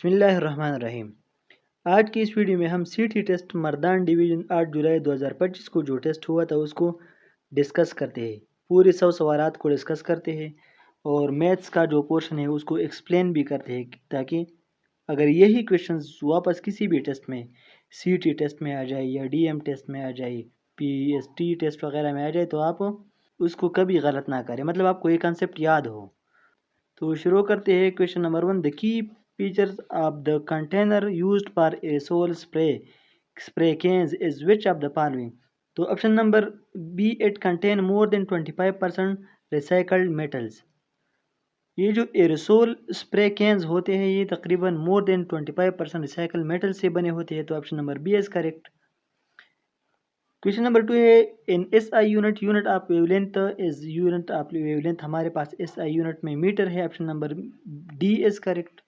बिस्मिल्लाहिर्रहमानिर्रहीम। आज की इस वीडियो में हम सीटी टेस्ट मर्दान डिवीज़न 8 जुलाई 2025 को जो टेस्ट हुआ था उसको डिस्कस करते हैं। पूरे 100 सवालात को डिस्कस करते हैं और मैथ्स का जो पोर्शन है उसको एक्सप्लेन भी करते हैं, ताकि अगर यही क्वेश्चंस वापस किसी भी टेस्ट में, सीटी टेस्ट में आ जाए या डीएम टेस्ट में आ जाए, पीएसटी टेस्ट वगैरह में आ जाए, तो आप उसको कभी गलत ना करें, मतलब आपको ये कंसेप्ट याद हो। तो शुरू करते हैं। Question number 1, the key features of the container used for aerosol spray cans is which of the following. तो option number B, it contain more than 25% recycled metals. ये जो एरोसोल स्प्रे कैन्स होते हैं ये तकरीबन मोर देन 25% रिसाइकल मेटल से बने होते हैं, तो option number B is correct. Question number 2 है, in SI unit of wavelength is unit of wavelength. हमारे पास एसआई यूनिट में मीटर है, option number D is correct.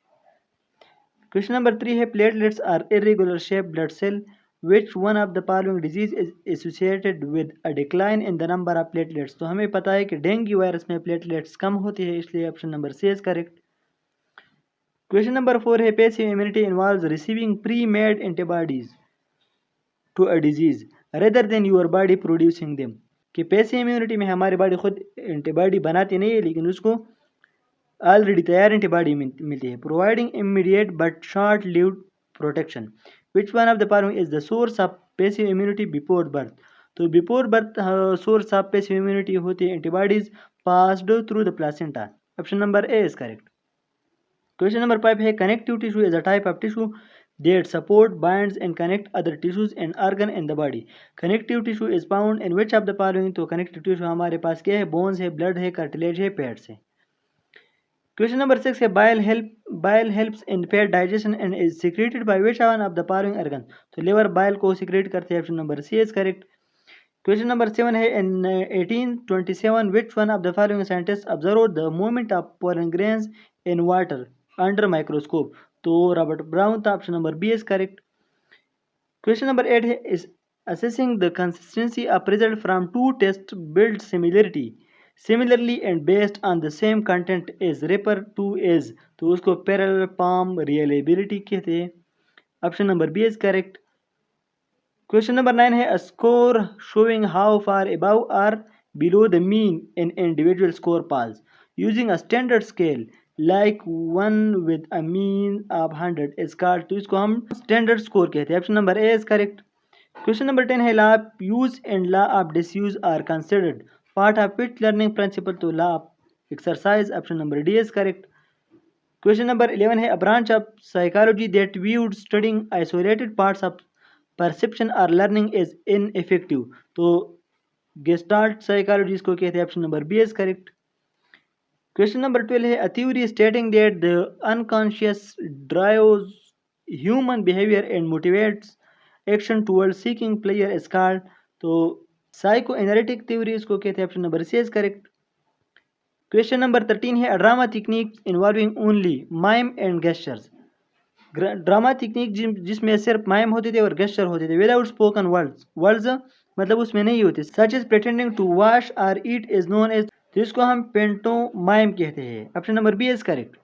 Question number 3 है, platelets are irregular shape blood cell, which one of the following disease is associated with a decline in the number of platelets. तो हमें पता है कि dengue virus में platelets कम होती है, इसलिए option number C is correct. Question number 4 है, passive immunity involves receiving pre made antibodies to a disease rather than your body producing them. कि पैसिव इम्यूनिटी में हमारी बॉडी खुद एंटीबॉडी बनाती नहीं है, लेकिन उसको ऑलरेडी तैयार एंटीबॉडी मिलती है। Providing immediate but short lived protection, which one of the following is the source of passive immunity before birth. तो before birth source of passive immunity होती है antibodies passed through the placenta, option number A is correct. Question number 5 है, connective tissue is a type of tissue that support, binds and connect other tissues and organ in the body. Connective tissue is found in which of the following। तो connective tissue हमारे पास क्या है, bones है, blood है, cartilage है, pets है। Question number 6 है, bile helps in fat digestion and is secreted by which one of the following organ. तो लिवर बाइल को सिक्रेट करते हैं, option number C is correct. Question number 7 है, in 1827 which one of the following scientists observed the movement of pollen grains in water under microscope। तो Robert Brown था, option number B is correct. Question number 8 है, इस assessing the consistency of result from two tests build similarly and based on the same content is referred to as। तो उसको parallel palm reliability कहते हैं, option number B is correct. Question number 9 है, a score showing how far above or below the mean in individual score falls using a standard scale like one with a mean of 100 is called। तो इसको हम standard score कहते हैं, option number A is correct. Question number 10 है, law of use and law of disuse are considered part of which learning principle. तो law of exercise, option number D is correct. Question number 11 है, a branch of psychology that viewed studying isolated parts of perception or learning is ineffective। तो Gestalt psychology इसको कहते हैं, option number B is correct. Question number 12 है, a theory stating that the unconscious drives human behavior and motivates action towards seeking pleasure is called। तो psychoanalytic theory इसको कहते हैं, option number C is correct. Question number 13 है, drama technique involving only mime and gestures. Drama technique जिसमें सिर्फ mime होते थे और गेस्चर होते थे, विदाउट स्पोकन वर्ड्स मतलब उसमें नहीं होते, such is pretending to wash और ईट इज नोन एज। तो इसको हम पेंटो माइम कहते हैं, option number B is correct.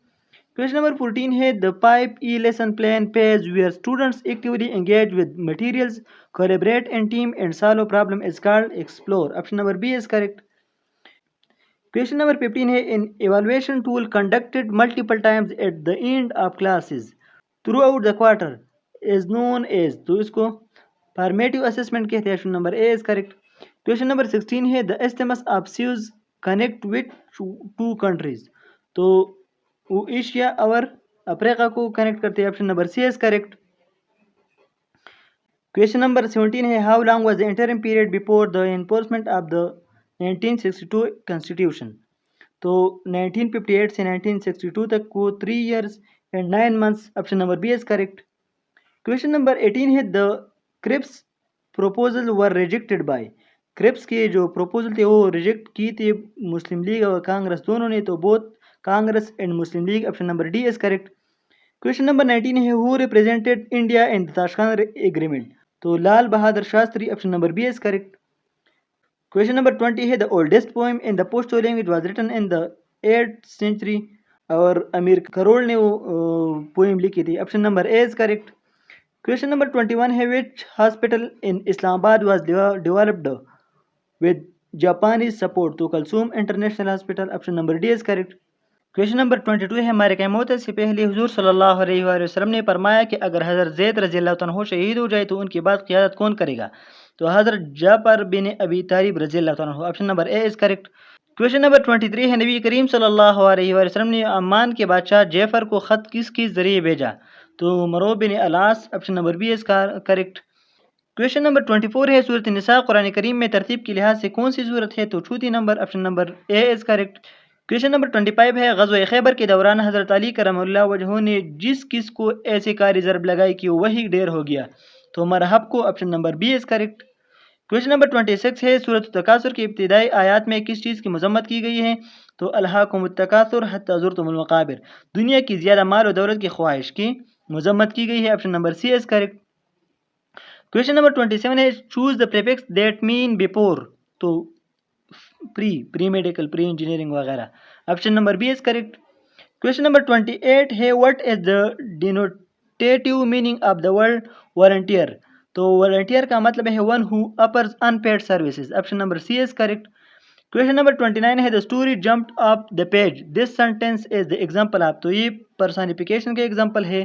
Question number 14 है, the five E lesson plan phase where students actively engage with materials, collaborate in team and solve problem is called explore, option number B is correct. Question number 15 है, in evaluation tool conducted multiple times at the end of classes throughout the quarter is known as. तो इसको formative assessment कहते हैं, option number A is correct. Question number 16 है, the isthmus of Suez connect with two countries. तो वो Asia और Africa को connect करते हैं, option number C is correct. Question number 17 है, how long was the interim period before the enforcement of the 1962 constitution. तो 1958 से 1962 तक को 3 years and 9 months, option number B is correct. Question number 18 है, the Cripps proposal were rejected by. Cripps के जो proposal थे वो रिजेक्ट की थी मुस्लिम लीग और कांग्रेस दोनों ने, तो both Congress and Muslim League, option number D is correct. Question number 19 है, who represented India in the Tashkent agreement. तो Lal Bahadur Shastri, option number B is correct. Question number 20 है, the oldest poem in the Pashto language was written in the 8th century। और अमीर करोड़ ने वो poem लिखी थी। Option number A is correct. Question number 21 है, which hospital in Islamabad was developed with Japanese support? तो Kulsoom international hospital. Option number D is correct. Question number 22 है, हमारे क़यामत से पहले हुजूर सल्लल्लाहु अलैहि वसल्लम ने फरमाया कि अगर हज़रत ज़ैद रज़ियल्लाहु अन्हु शहीद हो जाए तो उनके बाद क़यादत कौन करेगा? तो हज़रत जाफ़र बिन अबी तालिब रज़ियल्लाहु अन्हु। Option number A is correct. Question number 23 है, नबी करीम सल्लल्लाहु अलैहि वसल्लम ने अम्मान के बादशाह जैफर को ख़त किसके ज़रिए भेजा? तो मरो बिन अलास। Option number B is correct. Question number 24 है, सूरत निसा कुरान करीम में तरतीब के लिहाज से कौन सी सूरत है? तो चौथी number. Option number A is correct. Question number 25 है, ग़ज़वा खैबर के दौरान हज़रत अली करमल्लाह वजहू ने जिस किस को ऐसे कारी ज़रब लगाई कि वही ढेर हो गया? तो मरहब को। Option number B is correct. Question number 26 है, सूरत तकासुर की इब्तिदाई आयात में किस चीज़ की मजम्मत की गई है? तो अल्हाकुमुत तकासुर हत्ता ज़ुरतुमुल मक़ाबिर, दुनिया की ज़्यादा माल और दौलत की ख्वाहिश की मजम्मत की गई है। Option number C is correct. Question number 27 है, choose the prefix that mean before. तो प्री मेडिकल, प्री इंजीनियरिंग वगैरह। Option number B is correct. Question number 28 है, what is the denotative meaning of the word volunteer? तो volunteer का मतलब है one who offers unpaid services. Option number C is correct. Question number 29 है, the story jumped off the page, this sentence is the example of. तो ये personification का example है,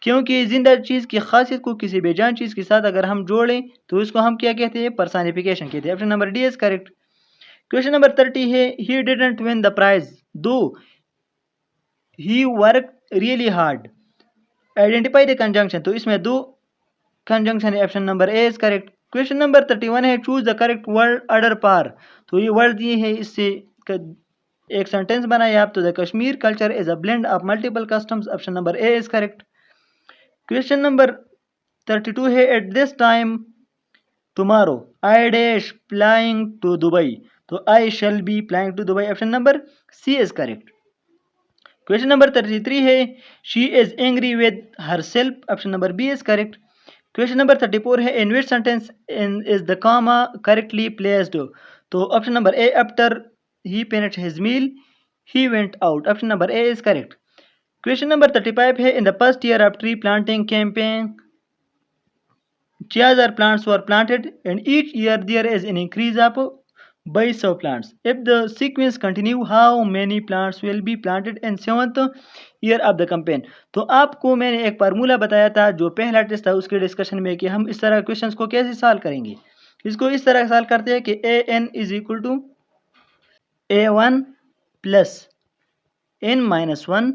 क्योंकि जिंदा चीज़ की खासियत को किसी बेजान चीज़ के साथ अगर हम जोड़ें तो इसको हम क्या कहते हैं? पर्सनिफिकेशन कहते हैं। Option number D is correct. Question number 30 है, he didn't win the prize though he work really hard, identify the conjunction. तो इसमें दो कंजंक्शन है। Option number A is correct. Question number 31 है, चूज द करेक्ट वर्ड अडर पार। तो ये वर्ड दिए है, इससे एक सेंटेंस बनाए आप। तो the Kashmir culture is a blend of multiple customs. Option number A is correct. Question number 32 है, at this time tomorrow I dash flying to Dubai. तो I shall be flying to Dubai. Option number C is correct. Question number 33 है, she is angry with her self. Option number B is correct. Question number 34 है, in which sentence is the comma correctly placed? तो option number A, after he finished his meal he went out. Option number A is correct. Question number 35 है, in the first year of tree planting campaign 6000 plants were planted and each year there is an increase of 2200 plants. If the sequence continue, how many plants will be planted in 7th year of the campaign? तो आपको मैंने एक formula बताया था जो पहला test था उसके डिस्कशन में, कि हम इस तरह क्वेश्चंस को कैसे सॉल्व करेंगे। इसको इस तरह सॉल्व करते हैं कि A N is equal to A one plus N minus one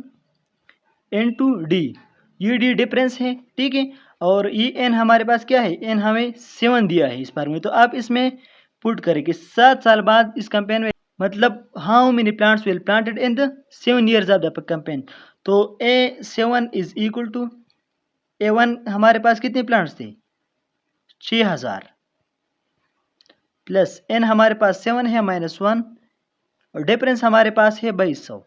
into D. ये डी डिफरेंस है, ठीक है। और ये एन हमारे पास क्या है? एन हमें 7 दिया है इस बार में। तो आप इसमें पुट करें कि 7 साल बाद इस कैंपेन में, मतलब how many plants will planted in the 7 years of the campaign. तो A7 is equal to A1 हमारे पास कितने प्लांट्स थे? 6000 प्लस एन हमारे पास 7 है माइनस 1 और डिफरेंस हमारे पास है 2200।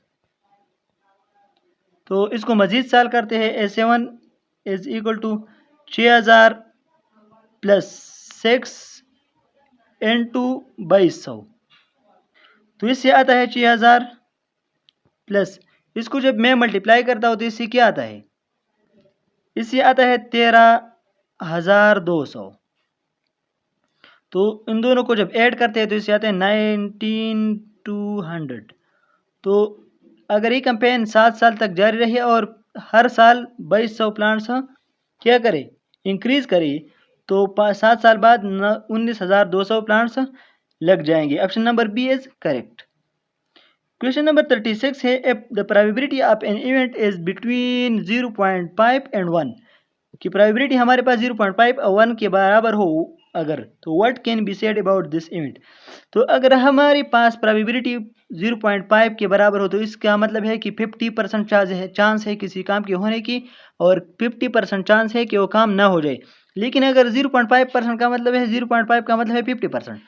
तो इसको मजीद साल करते हैं। A7 is equal to 6000 plus 6 into 2200। तो इससे आता है 6000 प्लस, इसको जब मैं मल्टीप्लाई करता हूँ तो इससे क्या आता है? इससे आता है 13200। तो इन दोनों को जब ऐड करते हैं तो इससे आता है 19200। तो अगर ये कैंपेन 7 साल तक जारी रहे और हर साल 2200 प्लांट्स क्या करे? इंक्रीज करे, तो 7 साल बाद 19200 प्लांट्स लग जाएंगे। Option number B is correct. Question number 36 है, if the probability of an event is between 0.5 and 1, की प्रोबेबिलिटी हमारे पास 0.5 और 1 के बराबर हो अगर, तो what can be said about this event? तो अगर हमारे पास प्रोबेबिलिटी 0.5 के बराबर हो तो इसका मतलब है कि 50% चांस है किसी काम के होने की और 50% चांस है कि वो काम ना हो जाए। लेकिन अगर 0.5% का मतलब है, 0.5 का मतलब है 50%,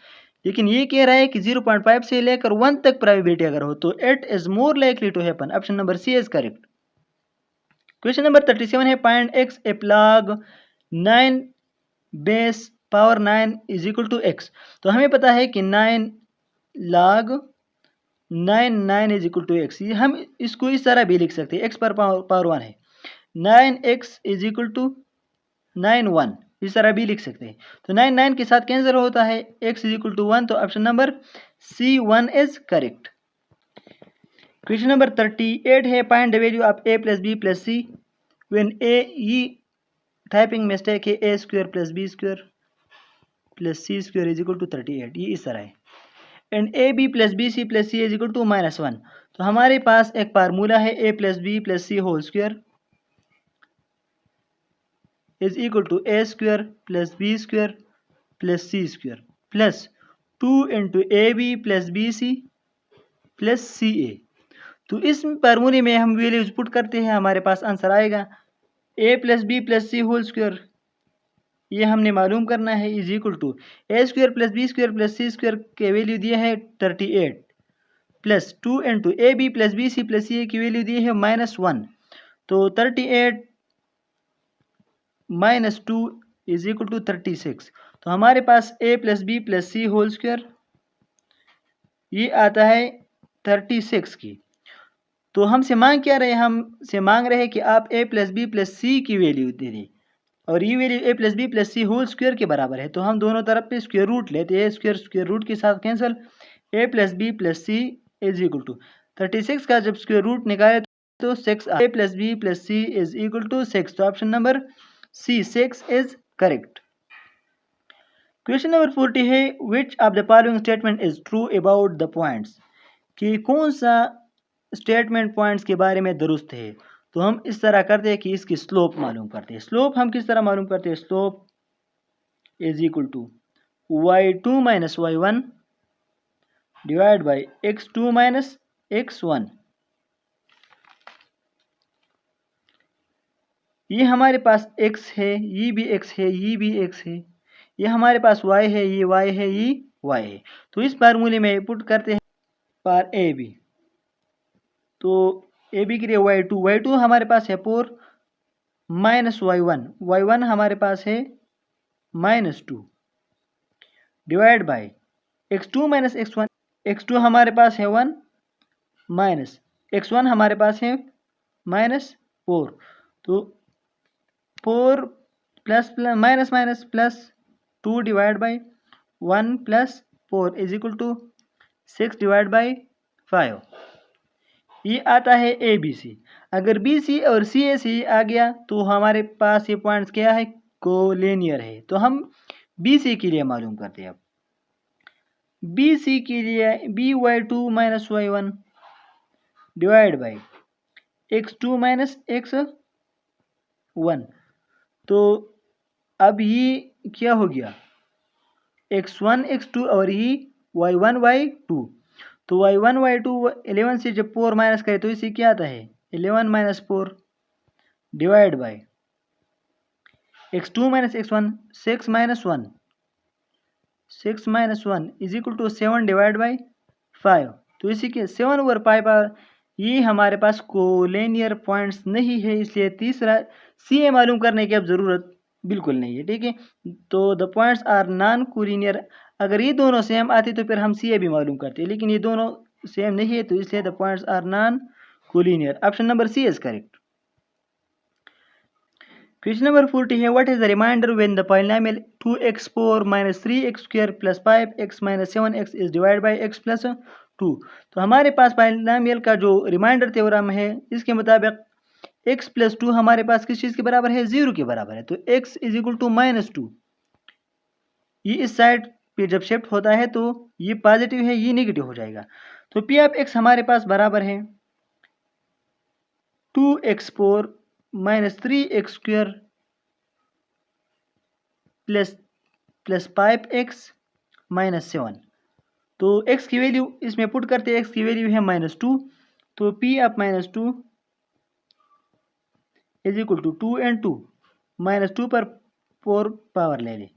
लेकिन ये कह रहा है कि 0.5 से लेकर 1 तक प्रोबेबिलिटी अगर हो तो it is more likely to happen. Option number C is correct. Question number 37 है, find X if log 9 base power 9 is equal to X. तो हमें पता है कि 9 log 9 is equal to X. ये हम इसको इस तरह भी लिख सकते हैं, एक्स पर पावर 1 है, 9x इज इक्वल टू 9 1, इस तरह भी लिख सकते हैं। तो 9 के साथ कैंसिल होता है, x इज इक्वल टू 1, तो option number C1 is correct. Question number 38 है, find the value of a plus B plus c when a, ये टाइपिंग मिस्टेक है, a square plus B square plus C square is equal to 38, ये इस तरह है। And a B plus B C plus c is equal to -1। तो हमारे पास एक फार्मूला है, a plus B plus C whole square is equal to A square plus B square plus C square plus 2 into A B plus B C plus C A. तो इस फार्मूले में हम वैल्यूज पुट करते हैं, हमारे पास आंसर आएगा a plus B plus C whole square, ये हमने मालूम करना है, is equal to A square plus B square plus C square के वैल्यू दिए है 38 plus 2 into A B plus B C plus C A की वैल्यू दी है -1। तो 38 माइनस 2 इज इक्वल टू 36। तो हमारे पास a plus B plus C whole square ये आता है 36 की। तो हमसे मांग क्या रहे, हमसे मांग रहे हैं कि आप a plus B plus c की वैल्यू दे दें, और ये value a plus B plus C whole square के बराबर है। तो हम दोनों तरफ पे स्क्वायर रूट लेते हैं, स्क्वायर रूट के साथ cancel, a plus B plus c is equal to 36 का जब स्क्वायर रूट निकाले तो 6, a plus B plus c is equal to 6। तो option number C 6 is correct. Question number 40 है, which of the following statement is true about the points, कि कौन सा statement points के बारे में दुरुस्त है। तो हम इस तरह करते हैं कि इसकी स्लोप मालूम करते हैं। स्लोप हम किस तरह मालूम करते हैं, slope is equal to y2 minus y1 divide by x2 minus x1। ये हमारे पास x है, ये भी x है, ये भी x है, ये हमारे पास y है, ये y है, ये y है। तो इस फार्मूले में पुट करते हैं फॉर ए बी, तो ए बी के लिए y2 हमारे पास है 4 माइनस y1 हमारे पास है -2 divide by x2 minus x1 हमारे पास है 1 माइनस x1 हमारे पास है -4। तो 4 plus minus minus plus 2 divide by 1 plus 4 is equal to 6 divide by 5। ये आता है ए बी सी। अगर बी सी और सी ए सी आ गया तो हमारे पास ये पॉइंट्स क्या है, कोलिनियर है। तो हम बी सी के लिए मालूम करते हैं। अब बी सी के लिए by2 minus y1 divide by x2 minus x1। तो अब ये क्या हो गया, x1 x2 और ये y1 y2। तो y1 y2 11 से जब 4 माइनस करें तो इसे क्या आता है, 11 minus 4 divide by x2 minus x1 6 minus 1 6 minus 1 is equal to 7 divide by 5। तो इसी के 7 ओवर 5 ये हमारे पास कोलिनियर पॉइंट्स नहीं है, इसलिए तीसरा सी ए मालूम करने की अब ज़रूरत बिल्कुल नहीं है। ठीक है, तो the points are non collinear. अगर ये दोनों सेम आते तो फिर हम सी ए भी मालूम करते, लेकिन ये दोनों सेम नहीं है, तो इसलिए the points are non collinear. Option number C is correct. Question number 40 है, what is the remainder when the polynomial 2x4 minus 3x square plus 5x minus 7x is divide by x plus 2। तो हमारे पास polynomial का जो remainder theorem है, इसके मुताबिक x plus 2 हमारे पास किस चीज़ के बराबर है, 0 के बराबर है। तो x इज इक्वल टू -2, ये इस साइड पे जब शिफ्ट होता है तो ये पॉजिटिव है, ये नेगेटिव हो जाएगा। तो p ऑफ x हमारे पास बराबर है 2x4 minus 3x square plus 5x minus 7। तो x की वैल्यू इसमें पुट करते हैं, x की वैल्यू है -2। तो p of -2 is equal to 2 and 2 -2 पर 4 पावर ले ले,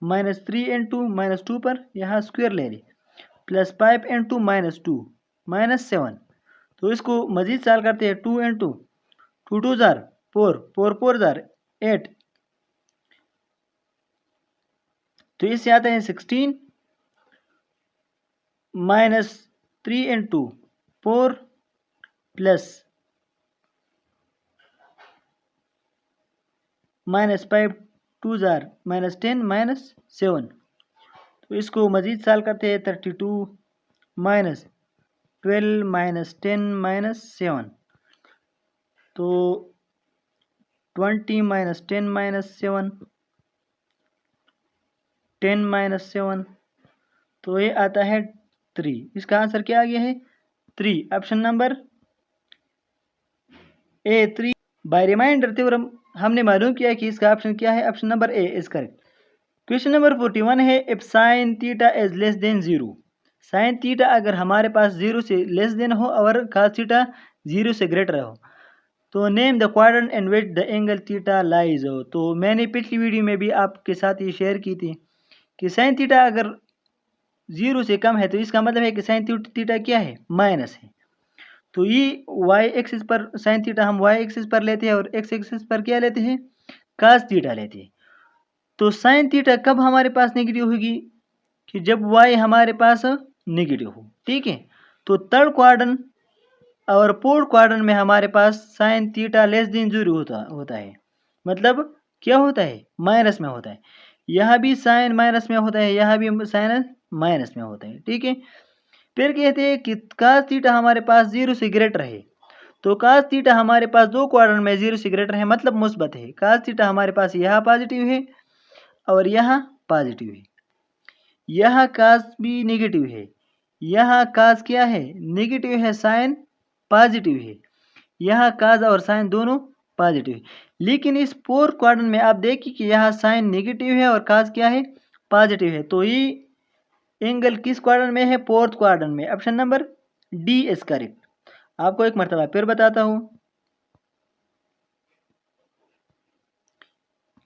-3 and 2 -2 पर यहाँ स्क्वायर ले ले, प्लस 5 and 2 -2 -7। तो इसको मजीद साल करते हैं, 2 and 2 2 2 जार 4 4 4 जार 8। तो इससे आता है 16 -3 and 2 4 प्लस -5 2 जार -10 -7। तो इसको मज़ीद साल करते हैं। 32 -12 -10 -7, तो 20 -10 -7 10 -7, तो ये आता है 3। इसका आंसर क्या आ गया है? 3। Option number A 3। By remainder theorem हमने मालूम किया कि इसका ऑप्शन क्या है? Option number A is correct. Question number 41 है, if sine theta is less than 0। Sine theta अगर हमारे पास 0 से लेस देन हो और cos थीटा 0 से ग्रेटर हो, तो name the quadrant in which the angle theta lies हो। तो मैंने पिछली वीडियो में भी आपके साथ ये शेयर की थी कि साइन थीटा अगर 0 से कम है तो इसका मतलब है कि साइन थीटा क्या है? माइनस है। तो ये वाई एक्सिस पर साइन थीटा हम वाई एक्सिस पर लेते हैं और एक्स एक्सिस पर क्या लेते हैं? कास थीटा लेते हैं। तो साइन थीटा कब हमारे पास नेगेटिव होगी? कि जब वाई हमारे पास नेगेटिव हो। ठीक है, तो थर्ड क्वाड्रेंट और फोर्थ क्वाड्रेंट में हमारे पास साइन थीटा लेस देन 0 होता है। मतलब क्या होता है? माइनस में होता है। यहाँ भी साइन माइनस में होता है, यहाँ भी साइन माइनस में होता है। ठीक है, फिर कहते हैं कि कास थीटा हमारे पास 0 से ग्रेटर है। तो कास थीटा हमारे पास दो क्वाड्रेंट में 0 से ग्रेटर है, मतलब मुस्बत है। कास थीटा हमारे पास यहाँ पॉजिटिव है और यहाँ पॉजिटिव है। यहाँ कास भी नेगेटिव है, यहाँ कास क्या है? नेगेटिव है, साइन पॉजिटिव है। यहाँ कास और साइन दोनों पॉजिटिव है। लेकिन इस फोर्थ क्वाड्रेंट में आप देखिए कि यहाँ साइन नेगेटिव है और कास क्या है? पॉजिटिव है। तो ये एंगल किस क्वाड्रेंट में है? फोर्थ क्वाड्रेंट में। Option number D is correct. आपको एक मरतबा फिर बताता हूं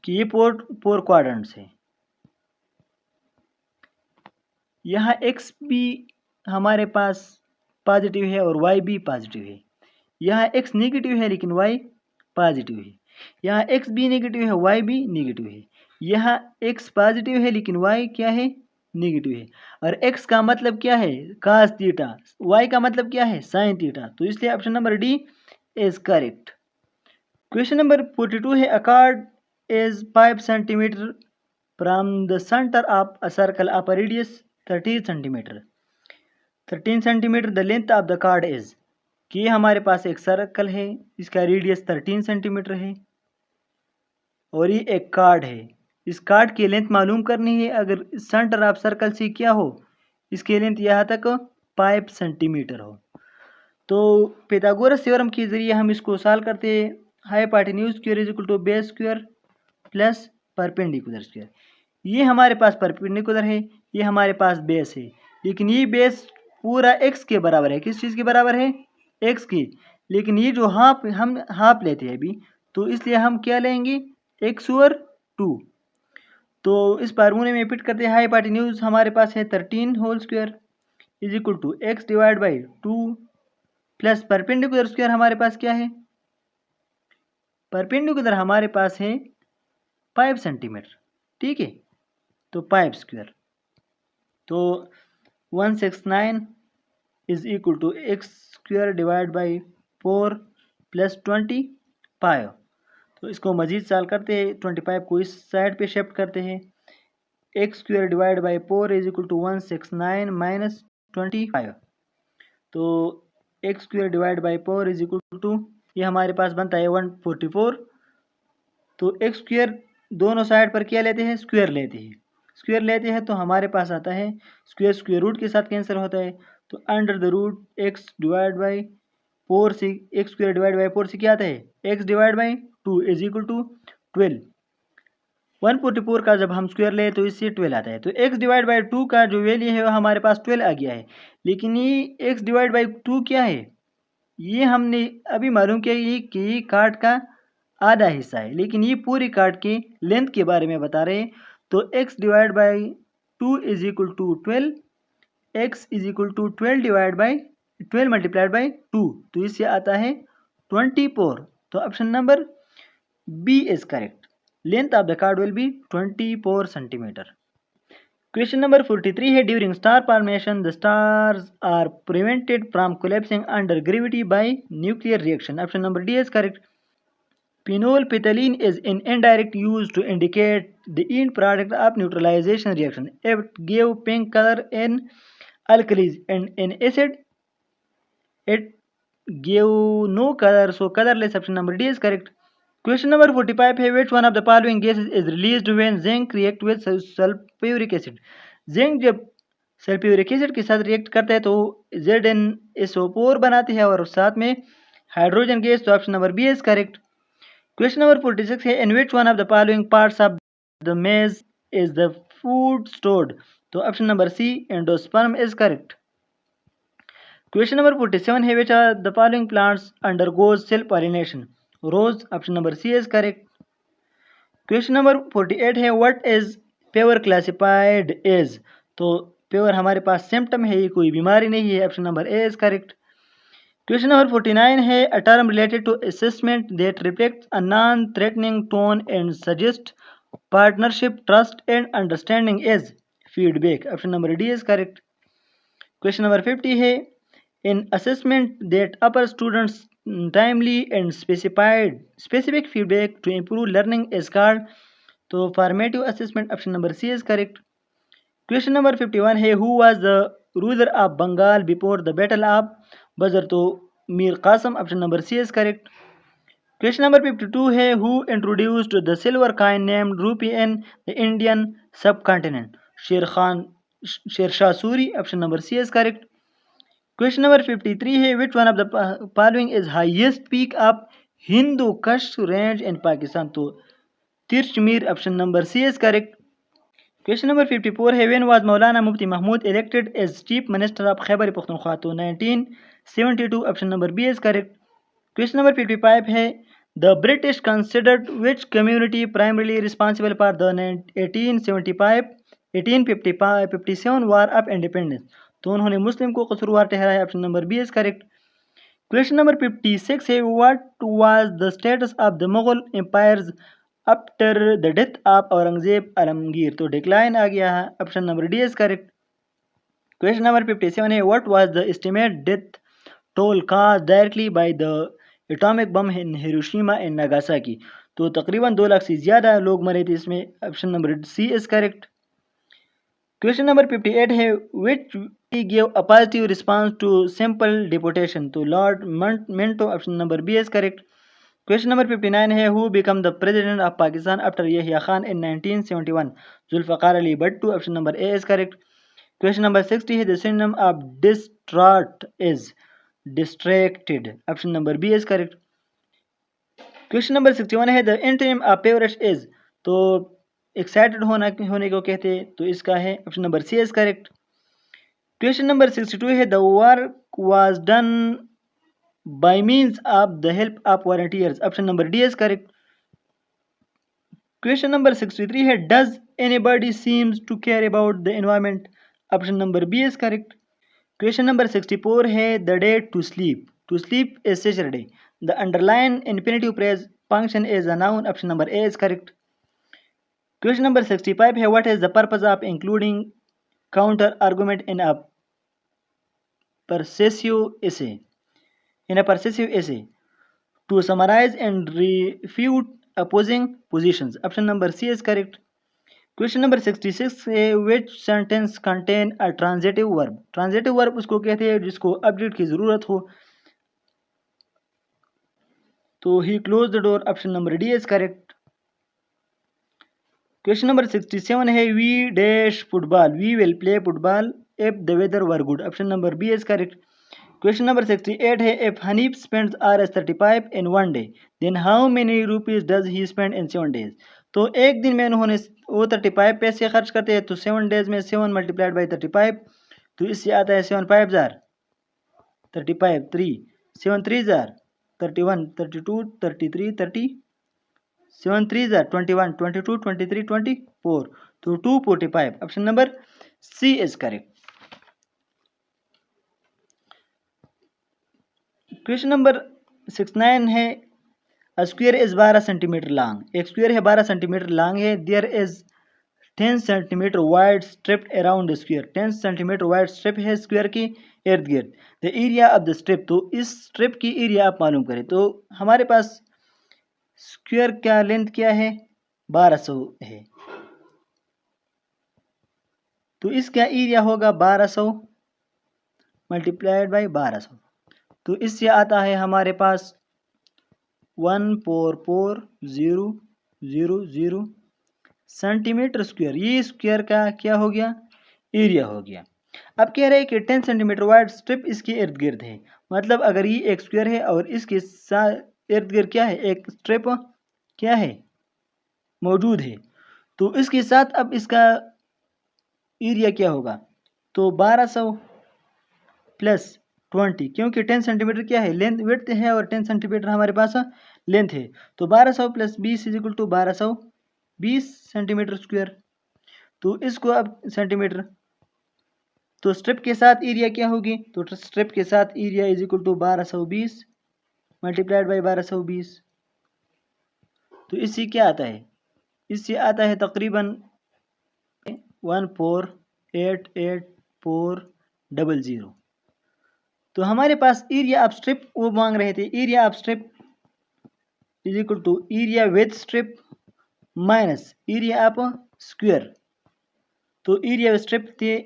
कि ये फोर क्वाड्रेंट्स है। यहाँ एक्स भी हमारे पास पॉजिटिव है और वाई भी पॉजिटिव है। यहाँ एक्स नेगेटिव है लेकिन वाई पॉजिटिव है। यहाँ एक्स भी नेगेटिव है, वाई भी नेगेटिव है। यहाँ एक्स पॉजिटिव है लेकिन वाई क्या है? नेगेटिव है। और एक्स का मतलब क्या है? Cos theta. वाई का मतलब क्या है? Sine theta. तो इसलिए option number D is correct. Question number 42 है, अ card is 5 centimeter from the center of a circle of a radius 13 centimeter. 13 centimeter the length of the card is। कि हमारे पास एक सर्कल है, इसका रेडियस 13 सेंटीमीटर है और ये एक कार्ड है। इस कार्ड की लेंथ मालूम करनी है। अगर सेंटर ऑफ सर्कल से क्या हो? इसकी लेंथ यहाँ तक 5 सेंटीमीटर हो। तो पिथागोरस थ्योरम के जरिए हम इसको सॉल्व करते हैं। Hypotenuse square is equal to base square plus perpendicular square. ये हमारे पास परपेंडिकुलर है, ये हमारे पास बेस है, लेकिन ये बेस पूरा एक्स के बराबर है। किस चीज़ के बराबर है? एक्स की। लेकिन ये जो हम हाफ लेते हैं अभी, तो इसलिए हम क्या लेंगे? X over 2। तो इस फार्मूले में फिट करते हैं। हाइपोटेन्यूज हमारे पास है 13 whole square is equal to x divide by 2 plus perpendicular square हमारे पास क्या है? परपेंडिकुलर हमारे पास है 5 सेंटीमीटर। ठीक है, तो 5 स्क्वायर, तो 169 is equal to x square divide by 4 plus 25। तो इसको मजीद सॉल्व करते हैं। 25 को इस साइड पे शिफ्ट करते हैं। X square divide by 4 is equal to 169 minus 25। तो x square divide by 4 is equal to, ये हमारे पास बनता है 144। तो एक्स स्क्वायर दोनों साइड पर क्या लेते हैं? स्क्वायर लेते हैं। स्क्वायर लेते हैं तो हमारे पास आता है स्क्वायर स्क्वायर रूट के साथ कैंसिल होता है। तो under the root x divide by 4 से एक्स स्क्वायर डिवाइड बाई 4 से क्या आता है? X divide by 2 is equal to 12। 144 का जब हम स्क्वायर ले तो इससे 12 आता है। तो एक्स डिवाइड बाई 2 का जो वैल्यू है वो हमारे पास 12 आ गया है। लेकिन ये एक्स डिवाइड बाई 2 क्या है? ये हमने अभी मालूम किया कि कार्ड का आधा हिस्सा है, लेकिन ये पूरी कार्ड की लेंथ के बारे में बता रहे हैं। तो x divide by 2 is equal to 12, x is equal to 12 divide by 12 multiplied by 2, तो इससे आता है 24। तो option number B is correct. Length of the card will be 24 centimetre. Question number 43 है during star formation the stars are prevented from collapsing under gravity by nuclear reaction. Option number D is correct. Phenolphthalein is in indirect use to indicate the end product of neutralization reaction. It gave pink color in alkalis and in acid it gave no color, so colorless. Option number D is correct. Question number 45 है which one of the following gases is released when zinc react with sulfuric acid? Zinc जब sulphuric acid के साथ react करता है तो ZnSO4 बनाते हैं और साथ में हाइड्रोजन गैस। तो option number B is correct. Question number 46 है in which one of the following parts of the maize is the food stored? तो option number C endosperm is correct. Question number 47 है which are the following plants undergoes self pollination? Rose. Option number C is correct. Question number 48 है what is fever classified as? तो fever हमारे पास symptom है, ये कोई बीमारी नहीं है। Option number A is correct. Question number 49 है a term related to assessment that reflects a non threatening tone and suggest partnership trust and understanding is feedback. Option number D is correct. Question number 50 है in assessment that offer students timely and specific feedback to improve learning is called? तो formative assessment. Option number C is correct. Question number 51 है who was the ruler of Bengal before the battle of Buxar? तो Mir Qasim. Option number C is correct. Question number 52 है who introduced the silver coin named rupee in the Indian subcontinent? Shershah Suri. Option number C is correct. Question number 53 है which one of the following is highest peak of Hindu Kush range in Pakistan? तो Tirichmir. Option number C is correct. Question number 54 है when was Maulana Mufti Mahmood elected as chief minister of Khyber Pakhtunkhwa? तो 1972। Option number B is correct. Question number 55 है the British considered which community primarily responsible for the 1857 war of independence? तो उन्होंने मुस्लिम को कसूरवार ठहराया। Option number B is correct. Question number 56 है what was the status of the Mughal empires after the death of Aurangzeb Alamgir? तो decline आ गया है। Option number D is correct. Question number 57 है what was the estimate death toll caused directly by the atomic bomb in Hiroshima and Nagasaki? तो तकरीबन 2 लाख से ज़्यादा लोग मरे थे इसमें। Option number C is correct. Question number 58 है which give a positive response to simple deputation? तो Lord Minto. Option number B is correct. Question number 59 है who become the president of Pakistan after Yahya Khan in 1971? Zulfikar Ali Bhutto. Option number A is correct. Question number 60 है the synonym of distraught is distracted? Option number B is correct. Question number 61 है the antonym of feverish is? तो excited होने को कहते हैं, तो इसका है option number C is correct. Question number 62 है the work was done by means of the help of volunteers? Option number D is correct. Question number 63 है does anybody seems to care about the environment? Option number B is correct. Question number 64 है the day to sleep is Saturday, the underline infinitive phrase function is a noun? Option number A is correct. Question number 65 है what is the purpose of including counter argument in a persuasive essay? In a persuasive essay, to summarize and refute opposing positions? Option number C is correct. Question number 66 है which sentence contain a transitive verb? Transitive verb उसको कहते हैं जिसको object की जरूरत हो। तो he close the door. Option number D is correct. Question number 67 है we dash football, we will play football if the weather were good? Option number B is correct. Question number 68 है if Hanif spends Rs35 in one day, then how many rupees does he spend in 7 days? तो एक दिन में उन्होंने वो 35 पैसे खर्च करते हैं, तो 7 डेज में 7 मल्टीप्लाइड बाई 35, तो इससे आता है 7 5 जार 35 3 7 3 जार 31 32 33 30 7 3 जार 21 22 23 24, तो 245। Option number C is correct. Question number 69 है स्क्वायर इज 12 सेंटीमीटर लॉन्ग, एक स्क्वायर है 12 सेंटीमीटर लॉन्ग है, there is 10 centimetre wide strip around square, 10 centimetre wide strip है स्क्वायर के इर्द गिर्द। The area of the strip, तो इस स्ट्रिप की एरिया आप मालूम करें। तो हमारे पास स्क्वायर का लेंथ क्या है, 1200 है, तो इसका एरिया होगा 1200 मल्टीप्लाइड बाई 1200। तो इससे आता है हमारे पास 144,000 सेंटीमीटर स्क्वायर। ये स्क्वायर का क्या हो गया, एरिया हो गया। अब कह रहे हैं कि 10 सेंटीमीटर वाइड स्ट्रिप इसके इर्द गिर्द है, मतलब अगर ये एक स्क्वायर है और इसके साथ इर्द गिर्द क्या है, एक स्ट्रिप क्या है, मौजूद है, तो इसके साथ अब इसका एरिया क्या होगा, तो 1200 प्लस 20, क्योंकि 10 सेंटीमीटर क्या है, लेंथ विड्थ है और 10 सेंटीमीटर हमारे पास लेंथ है। तो 1200 plus 20 is equal to 1220 centimetre square. तो इसको अब सेंटीमीटर, तो स्ट्रिप के साथ एरिया क्या होगी, तो स्ट्रिप के साथ area is equal to 1220 multiplied by 1220। तो इससे क्या आता है, इससे आता है तकरीबन 1488400। तो हमारे पास एरिया ऑफ स्ट्रिप वो मांग रहे थे, area of strip is equal to area with strip minus area of square. तो एरिया स्ट्रिप थे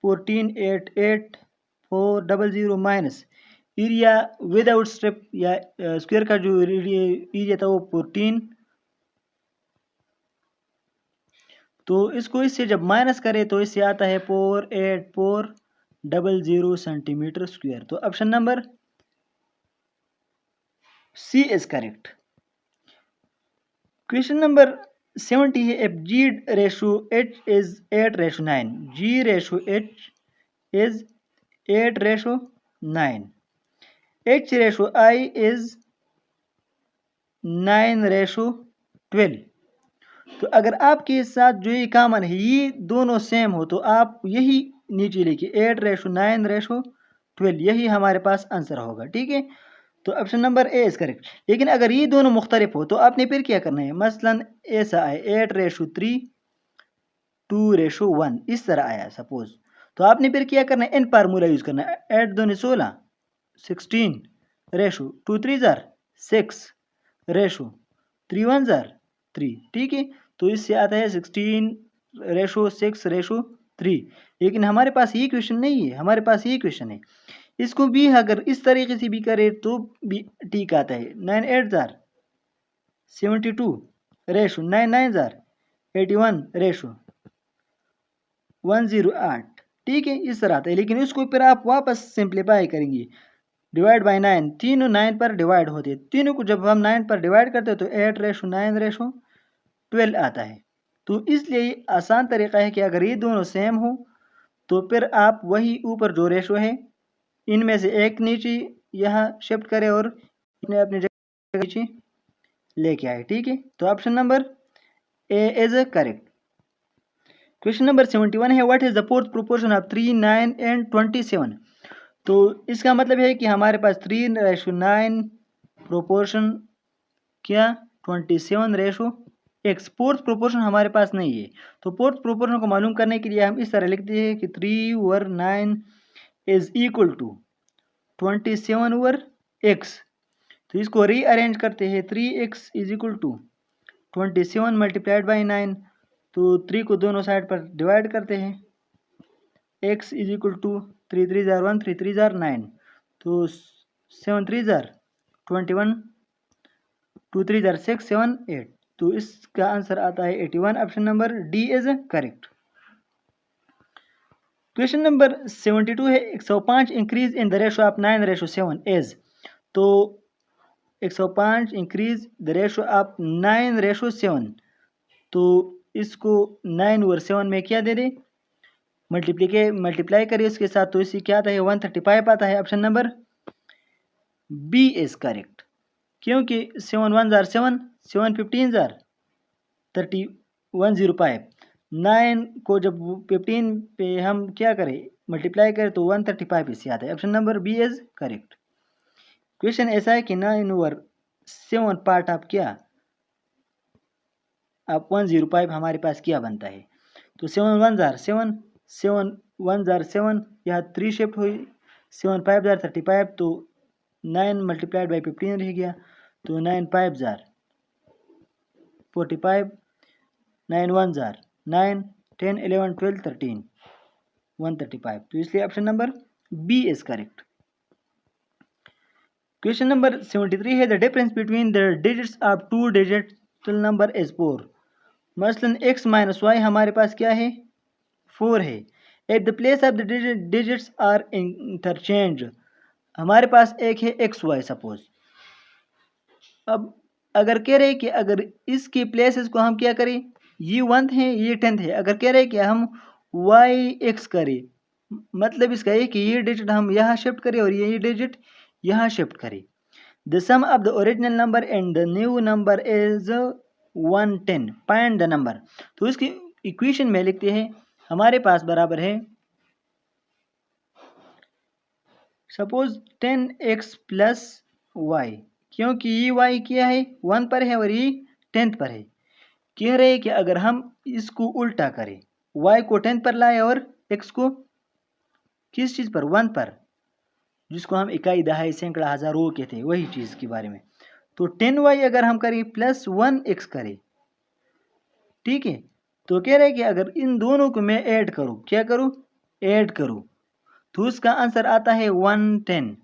1488400 माइनस एरिया विदाउट स्ट्रिप या स्क्वायर का जो एरिया था वो 14। तो इसको इससे जब माइनस करें तो इससे आता है 48400 सेंटीमीटर स्क्वायर। तो option number C is correct. Question number 70 है, if G ratio H is 8:9, G ratio H is 8:9, H ratio I is 9:12। तो अगर आपके साथ जो ये कॉमन है, ये दोनों सेम हो, तो आप यही नीचे लिखिए 8:9:12, यही हमारे पास आंसर होगा, ठीक है। तो option number A is correct. लेकिन अगर ये दोनों मुख्तलिफ हो तो आपने फिर क्या करना है, मसलन ऐसा आए 8:3 2:1 इस तरह आया सपोज, तो आपने फिर क्या करना है, इन फार्मूला यूज करना है, 8 दूनी 16 16 रेशो 2 3 6 रेशो 3 1 3, ठीक है। तो इससे आता है 16:6:3। लेकिन हमारे पास ये क्वेश्चन नहीं है, हमारे पास ये क्वेश्चन है, इसको भी अगर इस तरीके से भी करे तो भी ठीक आता है। 9 8 72 रेशो 9 9 81 रेशो 108, ठीक है, इस तरह आता है। लेकिन इसको फिर आप वापस सिंप्लीफाई करेंगे, डिवाइड बाय 9, तीनों 9 पर डिवाइड होते हैं, तीनों को जब हम 9 पर डिवाइड करते हैं तो 8:9:12 आता है। तो इसलिए आसान तरीका है कि अगर ये दोनों सेम हो तो फिर आप वही ऊपर जो रेशो है इनमें से एक नीचे यहाँ शिफ्ट करें और अपने अपने जगह नीचे लेके आए, ठीक है। तो option number A is correct. Question number 71 है, what is the fourth proportion of 3 9 and 27। तो इसका मतलब है कि हमारे पास 3:9 प्रोपोर्शन क्या 27:x। फोर्थ प्रोपोर्शन हमारे पास नहीं है, तो फोर्थ प्रोपोर्शन को मालूम करने के लिए हम इस तरह लिखते हैं कि 3/9 इज इक्वल टू 27/x। तो इसको रीअरेंज करते हैं, 3x is equal to 27 multiplied by 9। तो 3 को दोनों साइड पर डिवाइड करते हैं, x इज इक्वल टू 3 3 1 3 3 9, तो 7 3 21 2 3 6 7 8। तो इसका आंसर आता है 81। Option number D is correct. Question number 72 है, 105 increase in the ratio of 9:7 is. तो 105 इंक्रीज द रेशो ऑफ 9:7, तो इसको 9/7 में क्या दे दे, मल्टीप्लाई करिए इसके साथ, तो इससे क्या आता है 135 आता है। Option number B is correct, क्योंकि 7 1 7 7 15 3105, 9 को जब 15 पे हम क्या करें मल्टीप्लाई करें तो 135 इससे आता है। Option number B is correct. Question ऐसा है कि 9/7 पार्ट आप क्या, आप 105 हमारे पास क्या बनता है। तो 7 1 जार 7, 7 1 जार 7, यहाँ 3 शिफ्ट हुई, 7 5 जार 35, तो 9 मल्टीप्लाइड बाई 15 रह गया, तो 9 5 जार 45, 9 1 जार 9, 10 11 12 13 135, तो इसलिए option number B is correct. Question number 73 है the difference between the digits of two digital number is 4। मसलन x माइनस वाई हमारे पास क्या है, 4 है। At the place of the digits are interchange, हमारे पास एक है एक्स वाई सपोज। अब अगर कह रहे कि अगर इसके प्लेसेस को हम क्या करें, ये 1th है ये 10th है, अगर कह रहे कि हम वाई एक्स करें, मतलब इसका है कि ये डिजिट हम यहाँ शिफ्ट करें और ये डिजिट यहाँ शिफ्ट करें। The sum of the original number and the new number is 110, find the number. तो इसकी इक्वेशन में लिखते हैं हमारे पास बराबर है सपोज 10x प्लस वाई, क्योंकि ये y क्या है 1 पर है और ये 10th पर है। कह रहे हैं कि अगर हम इसको उल्टा करें, y को 10th पर लाए और x को किस चीज़ पर 1 पर, जिसको हम इकाई दहाई सैकड़ा हज़ार वो कहते हैं, वही चीज़ के बारे में। तो 10y अगर हम करें प्लस 1x करें, ठीक है, तो कह रहे हैं कि अगर इन दोनों को मैं ऐड करूँ, क्या करूँ, ऐड करूँ, तो उसका आंसर आता है 110।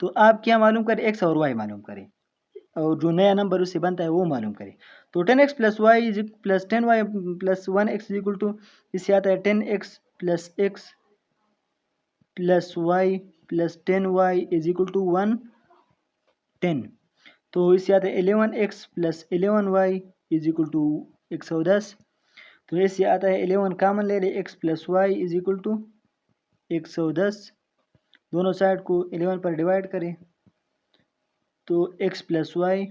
तो आप क्या मालूम करें, x और y मालूम करें और जो नया नंबर उससे बनता है वो मालूम करें। तो 10x plus y is plus 10y plus 1x is equal to, इससे आता है 10x plus x plus y plus 10y is equal to 110। तो इससे आता है 11x plus 11y is equal to 110। तो इससे आता है 11 कॉमन ले ले, x plus y is equal to 110, दोनों साइड को 11 पर डिवाइड करें, तो x plus y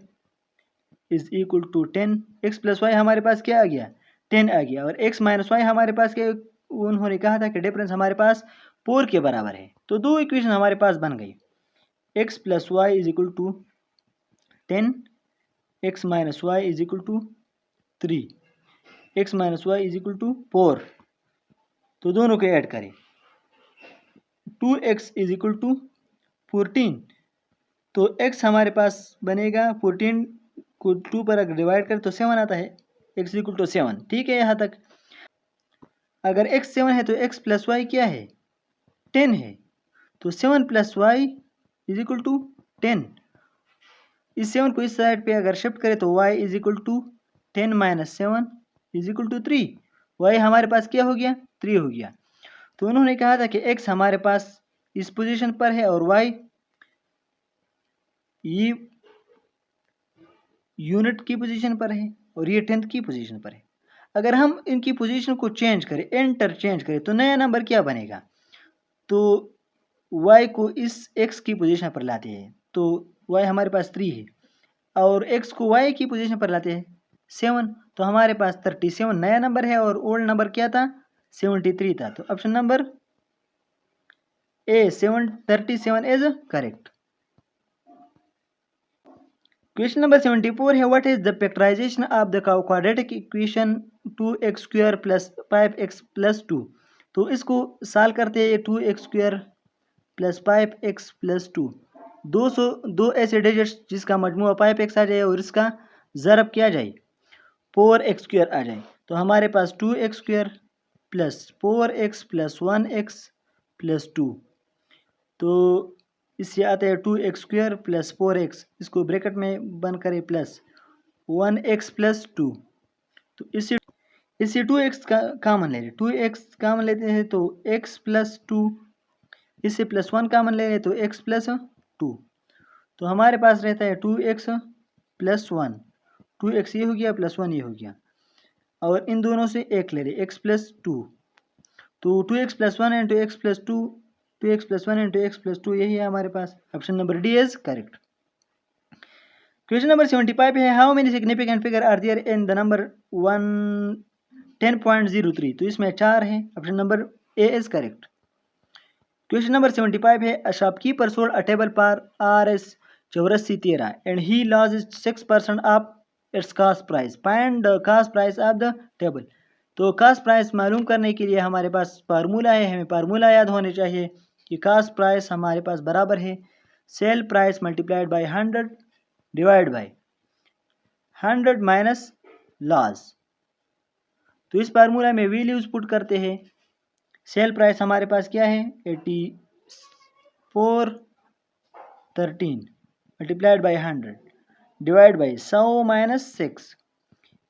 is equal to 10। x plus y हमारे पास क्या आ गया, 10 आ गया, और x माइनस वाई हमारे पास क्या, उन्होंने कहा था कि डिफरेंस हमारे पास 4 के बराबर है। तो दो इक्वेशन हमारे पास बन गई, x plus y is equal to 10, x minus y is equal to 3, x minus y is equal to 4। तो दोनों को ऐड करें, 2x इज इक्वल टू 14। तो x हमारे पास बनेगा 14 को 2 पर अगर डिवाइड करें तो 7 आता है, x इक्वल टू 7। ठीक है, यहाँ तक। अगर x 7 है तो x प्लस वाई क्या है, 10 है, तो 7 plus y is equal to 10। इस 7 को इस साइड पे अगर शिफ्ट करें तो y is equal to 10 minus 7 is equal to 3। y हमारे पास क्या हो गया, 3 हो गया। तो उन्होंने कहा था कि x हमारे पास इस पोजीशन पर है और y ये यूनिट की पोजीशन पर है और ये 10th की पोजीशन पर है। अगर हम इनकी पोजीशन को चेंज करें, इंटरचेंज करें, तो नया नंबर क्या बनेगा, तो y को इस x की पोजीशन पर लाते हैं, तो y हमारे पास 3 है, और x को y की पोजीशन पर लाते हैं 7, तो हमारे पास 37 नया नंबर है और ओल्ड नंबर क्या था, 73 था। तो option number A 37 is correct. Question number 74 है what is the factorization of the quadratic equation 2x square plus 5x plus 2। तो इसको सॉल्व करते हैं, 2x square plus 5x plus 2, 202 ऐसे डिजिट्स जिसका मजमूआ 5x आ जाए और इसका ज़रब क्या आ जाए 4x स्क्वायर आ जाए। तो हमारे पास 2x square plus 4x plus 1x plus 2, तो इससे आता है 2x स्क्वायर प्लस 4x, इसको ब्रैकेट में बंद करें प्लस 1x प्लस 2। तो इससे 2x का कामन ले लें, 2x कामन लेते हैं तो x प्लस 2, इससे प्लस 1 कामन ले लें तो x प्लस 2। तो हमारे पास रहता है 2x प्लस 1, 2x ये हो गया प्लस 1 ये हो गया, और इन दोनों से एक ले लें x प्लस 2। तो 2x plus 1 into x plus 2, 2x plus 1 into x plus 2, यही है हमारे पास। Option number D is correct. Question number 75 है how many significant figure are there in the number 10.03। तो इसमें 4 है, option number A is correct. Question number 75 है a shopkeeper sold a table पर RS 8413 and he lost 6% of its cost price, find the cost price of the table. तो cost price मालूम करने के लिए हमारे पास फार्मूला है, हमें फार्मूला याद होने चाहिए कि कास्ट प्राइस हमारे पास बराबर है sale price multiplied by 100 divide by 100 minus loss. तो इस फार्मूला में वैल्यूज पुट करते हैं। सेल प्राइस हमारे पास क्या है 8413 multiplied by 100 divide by 100 minus 6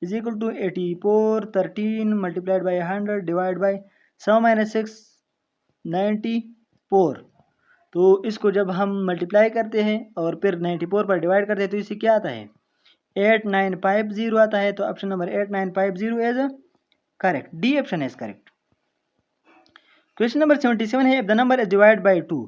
is equal to 8413 multiplied by 100 divide by 100 minus 6 94। तो इसको जब हम मल्टीप्लाई करते हैं और फिर 94 पर डिवाइड करते हैं तो इसे क्या आता है 8950 आता है। तो option number 8950 is correct, D option is correct. Question number 77 है, if the number is divide by 2,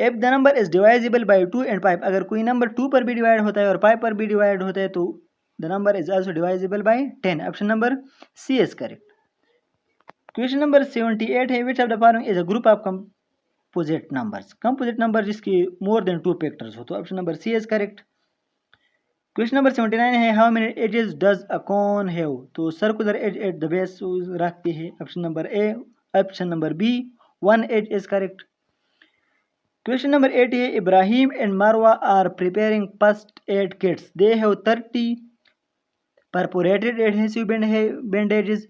if the number is divisible by 2 and 5, अगर कोई नंबर 2 पर भी डिवाइड होता है और 5 पर भी डिवाइड होता है तो the number is also divisible by 10, option number C is correct. Question number 78 है, which of the following is a group of composite numbers, composite number जिसकी मोर देन 2 फैक्टर्स हो, तो option number C is correct. Question number 79 है, how many edges does a cone have, तो circular edge at the base रखते हैं, option number A, option number B 1 as is correct. Question number 80 है, Ibrahim and Marwa are preparing first aid kits, they have 30 perforated adhesive bandages,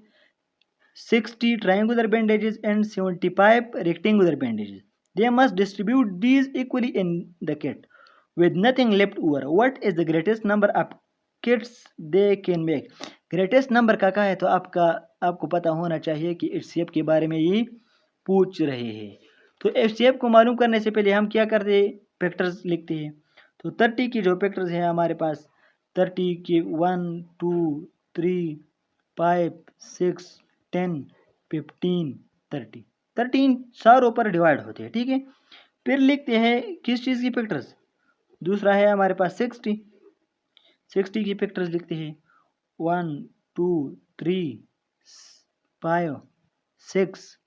60 triangular bandages and 75 rectangular bandages. They must distribute these equally in the kit with nothing left over. What is the greatest number of kits they can make? greatest number का है तो आपको पता होना चाहिए कि HCF के बारे में ये पूछ रहे हैं। तो HCF को मालूम करने से पहले हम क्या करते हैं, फैक्टर्स लिखते हैं। तो 30 की जो फैक्टर्स है हमारे पास 30 की 1 2 3 5 6 10 15 30 13 सारों पर डिवाइड होते हैं, ठीक है। फिर लिखते हैं किस चीज़ की फैक्टर्स, दूसरा है हमारे पास 60 की फैक्टर्स लिखते हैं 1 2 3 5 6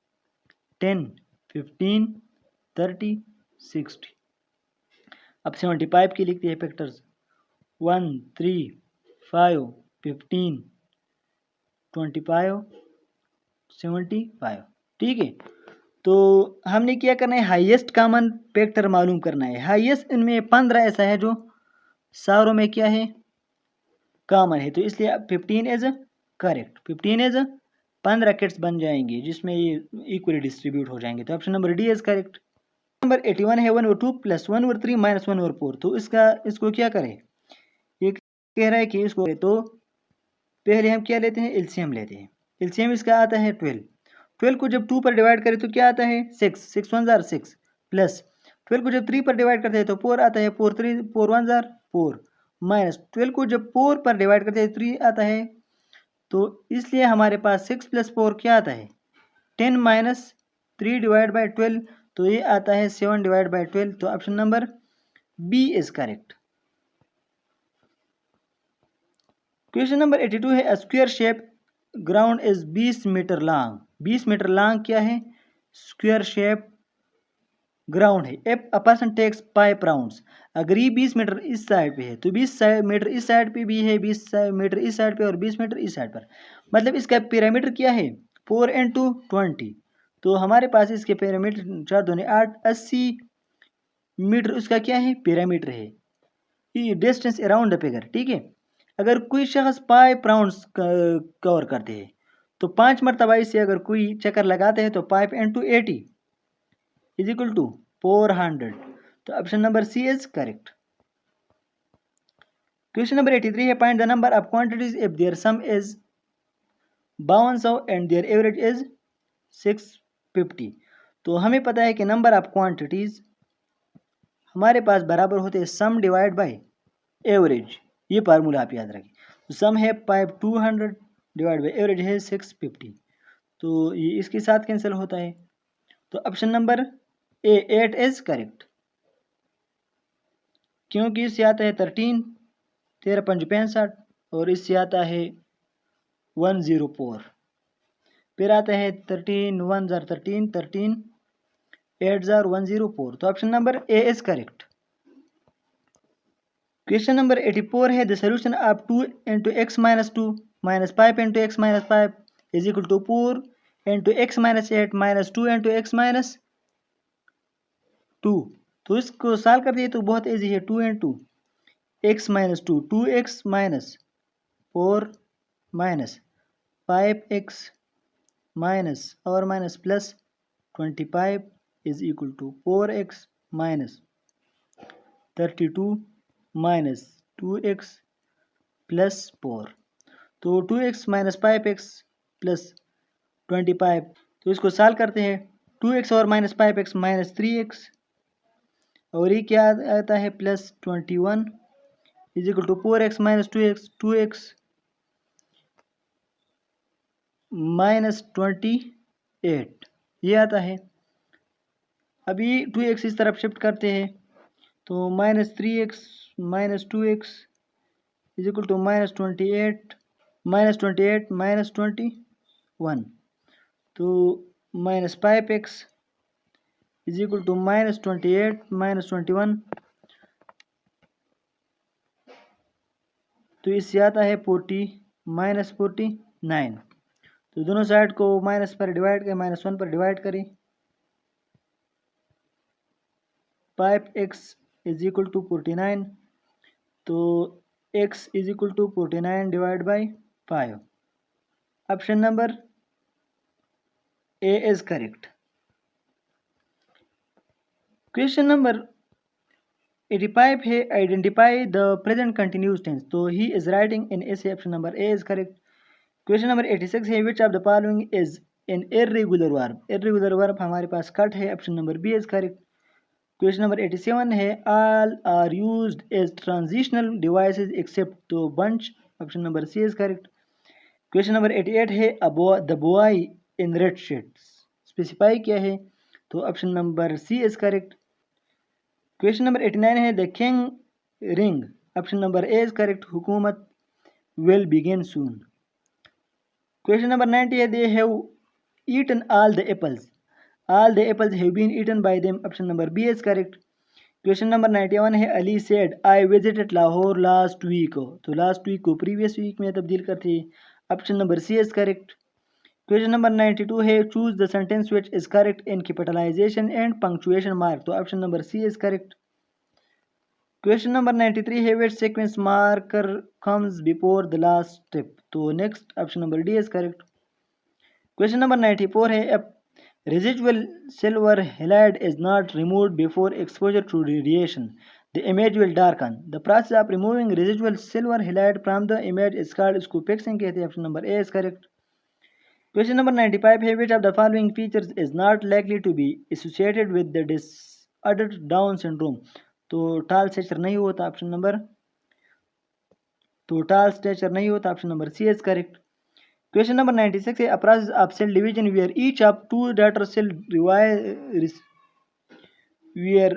10 15 30 60। अब 75 की लिखते हैं फैक्टर्स 1 3 5 15 25 75, ठीक है। तो हमने क्या करना है, हाईएस्ट कॉमन फैक्टर मालूम करना है। हाईएस्ट इनमें 15 ऐसा है जो सारों में क्या है कॉमन है, तो इसलिए 15 इज करेक्ट, 15 इज 15 किट्स बन जाएंगे जिसमें ये इक्वली डिस्ट्रीब्यूट हो जाएंगे, तो option number D is correct. Number 81 है 1/2 + 1/3 - 1/4, तो इसको क्या करें, ये कह रहा है कि इसको, तो पहले हम क्या लेते हैं एलसीएम लेते हैं। एलसीएम इसका आता है 12 को जब 2 पर डिवाइड करें तो क्या आता है 6 1 जार 6 प्लस 12 को जब 3 पर डिवाइड करते हैं तो 4 आता है 4 3 4 1 जार 4 माइनस 12 को जब 4 पर डिवाइड करते हैं 3 आता है, तो इसलिए हमारे पास 6 + 4 क्या आता है 10 माइनस 3 डिवाइड बाई 12, तो ये आता है 7 डिवाइड बाई 12, तो option number B is correct. Question number 82 है, square shape ground is 20 metre long, 20 metre long क्या है स्क्वायर शेप ग्राउंड है। If a person takes 5 rounds, अगर ये 20 मीटर इस साइड पे है तो 20 मीटर इस साइड पे भी है, 20 मीटर इस साइड पे और 20 मीटर इस साइड पर, मतलब इसका पैरामीटर क्या है 4 × 20, तो हमारे पास इसके पैरामीटर 4 दूनी 8 80 मीटर उसका क्या है पैरामीटर है, ये डिस्टेंस अराउंड द फिगर, ठीक है। अगर कोई शख्स 5 राउंड्स कवर करते हैं तो 5 मरतबा इससे अगर कोई चक्कर लगाते हैं तो 5 × 80 इज इक्वल टू 400, तो option number C is correct. Question number 83 है, find the number of quantities if their sum is 5200 and their average is 650। तो हमें पता है कि नंबर ऑफ क्वांटिटीज हमारे पास बराबर होते हैं सम डिवाइड बाय एवरेज, ये फार्मूला आप याद रखें। तो सम है 5200 डिवाइड बाय एवरेज है 650, तो ये इसके साथ कैंसिल होता है, तो option number A 8 is correct, क्योंकि इससे आता है 13 13 5 65 और इससे आता है 104, फिर आता है 13 1 जार 13 13 8 जार 104, तो option number A is correct. Question number 84 है, the solution of 2 × x - 2 minus 5 into x minus 5 is equal to 4 into x minus 8 minus 2 into x minus 2। तो इसको सॉल्व कर दिए तो बहुत ईजी है। 2 into x minus 2, 2x minus 4 minus 5x minus और minus plus 25 is equal to 4x minus 32 minus 2x plus 4। तो 2x minus 5x plus 25, तो इसको सॉल्व करते हैं। 2x और माइनस 5x माइनस 3x और ये क्या आता है plus 21 is equal to 4x minus 2x, 2x minus 28 ये आता है। अभी 2x इस तरफ शिफ्ट करते हैं तो minus 3x minus 2x is equal to minus 28 minus 21, तो minus 5x is equal to minus 28 minus 21, तो इससे आता है 40 माइनस 49। तो दोनों साइड को माइनस पर डिवाइड करें, माइनस 1 पर डिवाइड करें। 5x इज इक्वल टू 49, तो x is equal to 49 divide by 5। Option number A is correct. Question number 85 है identify the present continuous tense, तो ही इज राइटिंग इन ऐसे। Option number A is correct. Question number 86 है which of the following is in irregular verb, irregular verb हमारे पास cut है। Option number B is correct. Question number 87 है all are used as transitional devices accept, तो bunch. Option number C is correct. Question number 88 है the boy in red shirts, specify क्या है, तो option number C is correct. Question number 89 है the king ring, option number A is correct. हुकूमत will begin soon. Question number 90 है they have eaten all the apples, all the apples have been eaten by them, option number B is correct. Question number 91 है Ali said I visited Lahore last week, तो last week को previous week में तब्दील करते हैं। Option number C is correct. Question number 92 है choose the sentence which is correct in capitalisation and punctuation mark, तो option number C is correct. Question number 93 है which sequence marker comes before the last step, तो next, option number D is correct. Question number 94 है residual silver halide is not removed before exposure to radiation, the image will darken. The process of removing residual silver halide from the image is called इसको fixing कहते हैं। Option number A is correct. Question number 95 है which of the following features is not likely to be associated with the disordered Down syndrome, तो टाल stretcher नहीं होता। Option number option number C is correct. Question number 96 है a process of cell division where each of two daughter cell where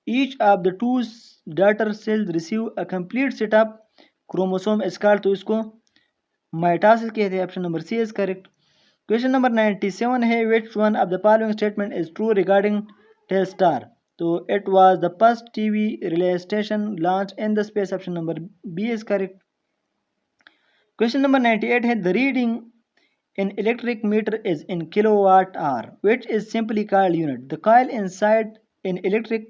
each of the two daughter cells receive a complete set of chromosome is called, तो इसको mitosis कहते हैं। Option number C is correct. Question number 97 है which one of the following statement is true regarding Telstar, तो it was the first TV relay station launched in the space, option number B is correct. Question number 98 है the reading in electric meter is in kilowatt hour, which is simply called unit. The coil inside an electric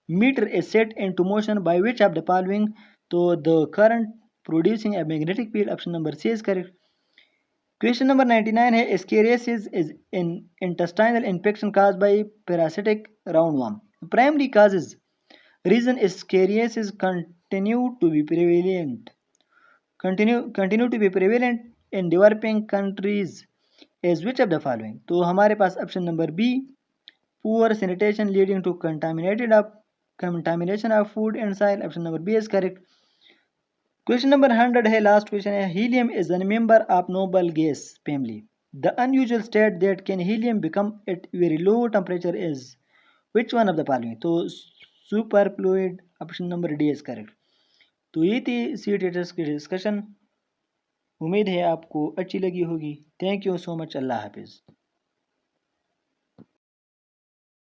meter is set into motion by which of the following, तो the current producing a magnetic field, option number C is correct. Question number 99 है scariasis is in intestinal infection caused by parasitic roundworm. Primary causes reason is scariasis continue to be prevalent in developing countries is which of the following, तो हमारे पास option number B poor sanitation leading to contamination of food and soil, option number B is correct. Question number 100 है last question है helium is a member of noble gas family. The unusual state that can helium become at very low temperature is which one of the following, तो superfluid, option number D is correct. तो ये थी सी टेटर्स की discussion, उम्मीद है आपको अच्छी लगी होगी। Thank you so much. Allah हाफिज़।